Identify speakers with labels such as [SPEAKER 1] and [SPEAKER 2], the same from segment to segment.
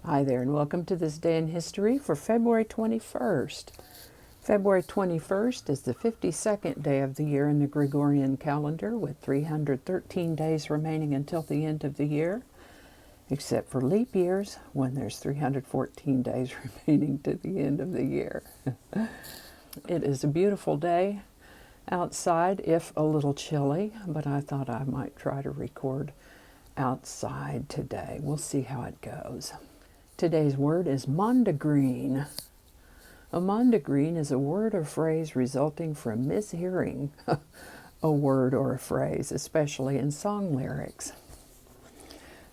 [SPEAKER 1] Hi there, and welcome to this day in history for February 21st. February 21st is the 52nd day of the year in the Gregorian calendar, with 313 days remaining until the end of the year, except for leap years, when there's 314 days remaining to the end of the year. It is a beautiful day outside, if a little chilly, but I thought I might try to record outside today. We'll see how it goes. Today's word is Mondegreen. A Mondegreen is a word or phrase resulting from mishearing a word or a phrase, especially in song lyrics,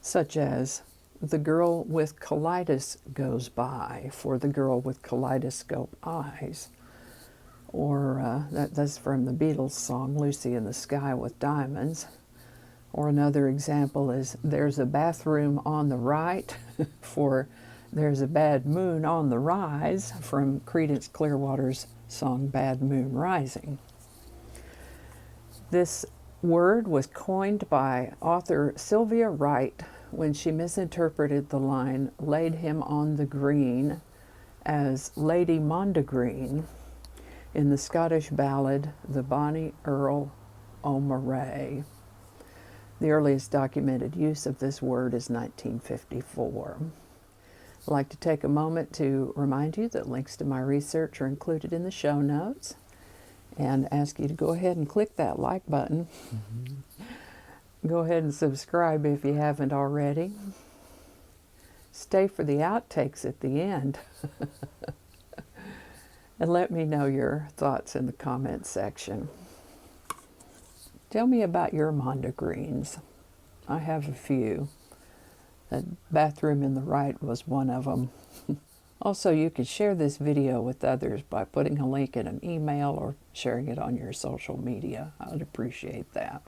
[SPEAKER 1] such as "the girl with colitis goes by" for the girl with kaleidoscope eyes. Or that's from the Beatles song "Lucy in the Sky with Diamonds." Or another example is "there's a bathroom on the right" for "there's a bad moon on the rise" from Creedence Clearwater's song "Bad Moon Rising." This word was coined by author Sylvia Wright when she misinterpreted the line "laid him on the green" as Lady Mondegreen in the Scottish ballad "The Bonnie Earl o' Moray." The earliest documented use of this word is 1954. I'd like to take a moment to remind you that links to my research are included in the show notes, and ask you to go ahead and click that like button. Go ahead and subscribe if you haven't already. Stay for the outtakes at the end. And let me know your thoughts in the comments section. Tell me about your Mondegreens. I have a few. The bathroom in the right was one of them. Also, you can share this video with others by putting a link in an email or sharing it on your social media. I would appreciate that.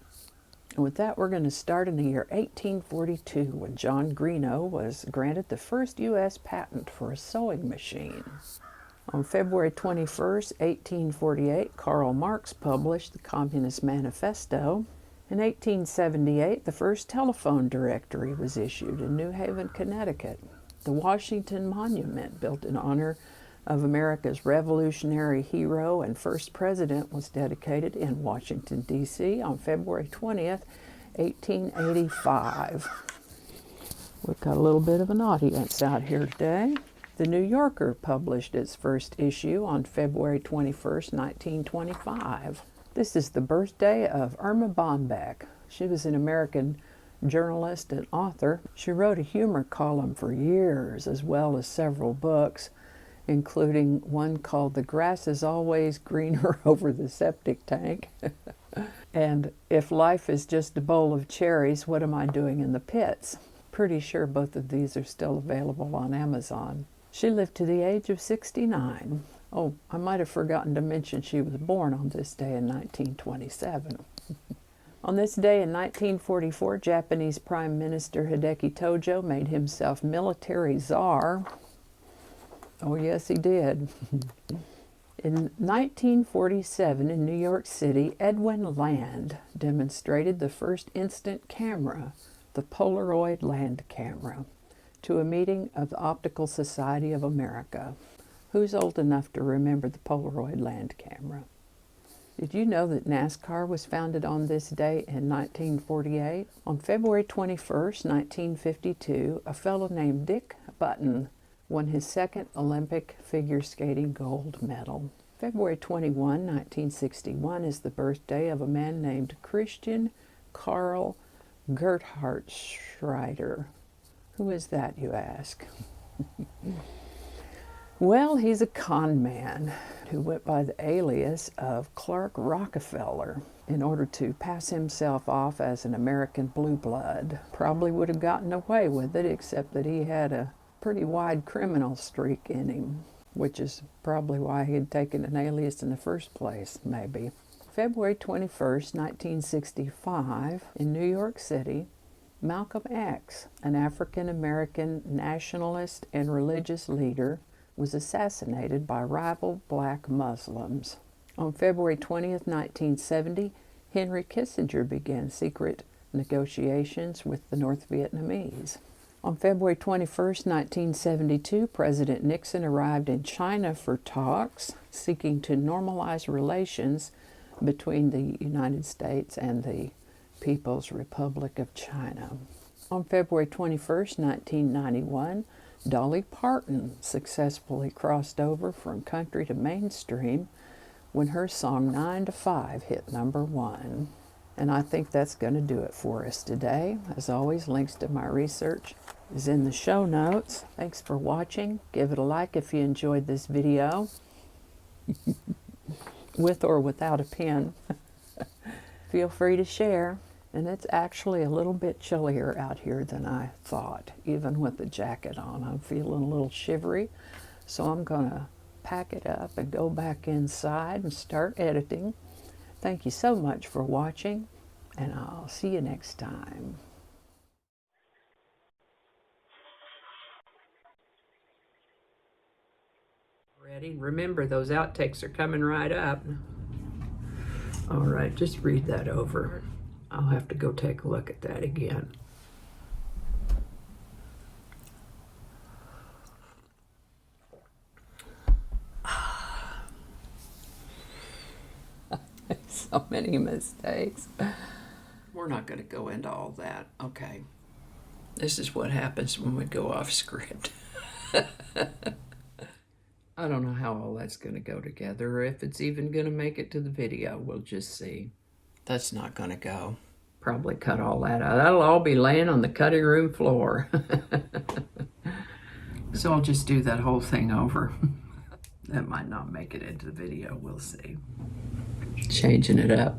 [SPEAKER 1] And with that, we're going to start in the year 1842, when John Greenough was granted the first U.S. patent for a sewing machine. On February 21st, 1848, Karl Marx published the Communist Manifesto. In 1878, the first telephone directory was issued in New Haven, Connecticut. The Washingtom Monument, built in honor of America's revolutionary hero and first president, was dedicated in Washington, D.C. on February 20th, 1885. We've got a little bit of an audience out here today. The New Yorker published its first issue on February 21st, 1925. This is the birthday of Erma Bombeck. She was an American journalist and author. She wrote a humor column for years, as well as several books, including one called "The Grass is Always Greener Over the Septic Tank," and "If Life is Just a Bowl of Cherries, What Am I Doing in the Pits?" Pretty sure both of these are still available on Amazon. She lived to the age of 69. Oh, I might have forgotten to mention she was born on this day in 1927. On this day in 1944, Japanese Prime Minister Hideki Tojo made himself military czar. Oh, yes, he did. In 1947, in New York City, Edwin Land demonstrated the first instant camera, the Polaroid Land Camera, to a meeting of the Optical Society of America. Who's old enough to remember the Polaroid Land Camera? Did you know that NASCAR was founded on this day in 1948? On February 21st, 1952, a fellow named Dick Button won his second Olympic figure skating gold medal. February 21, 1961 is the birthday of a man named Christian Karl Gerhard Schreider. Who is that, you ask? Well, he's a con man who went by the alias of Clark Rockerfeller in order to pass himself off as an American blue blood. Probably would have gotten away with it, except that he had a pretty wide criminal streak in him, which is probably why he had taken an alias in the first place, maybe. February 21st, 1965, in New York City, Malcolm X, an African-American nationalist and religious leader, was assassinated by rival black Muslims. On February 20th, 1970, Henry Kissinger began secret negotiations with the North Vietnamese. On February 21st, 1972, President Nixon arrived in China for talks seeking to normalize relations between the United States and the People's Republic of China. On February 21st, 1991, Dolly Parton successfully crossed over from country to mainstream when her song 9 to 5 hit #1. And I think that's going to do it for us today. As always, links to my research is in the show notes. Thanks for watching. Give it a like if you enjoyed this video, with or without a pen. Feel free to share. And it's actually a little bit chillier out here than I thought, even with the jacket on. I'm feeling a little shivery, so I'm going to pack it up and go back inside and start editing. Thank you so much for watching, and I'll see you next time. Ready? Remember, those outtakes are coming right up. All right, just read that over. I'll have to go take a look at that again. So many mistakes. We're not going to go into all that. Okay. This is what happens when we go off script. I don't know how all that's going to go together, or if it's even going to make it to the video. We'll just see. That's not going to go. Probably cut all that out. That'll all be laying on the cutting room floor. So I'll just do that whole thing over. That might not make it into the video. We'll see. Changing it up.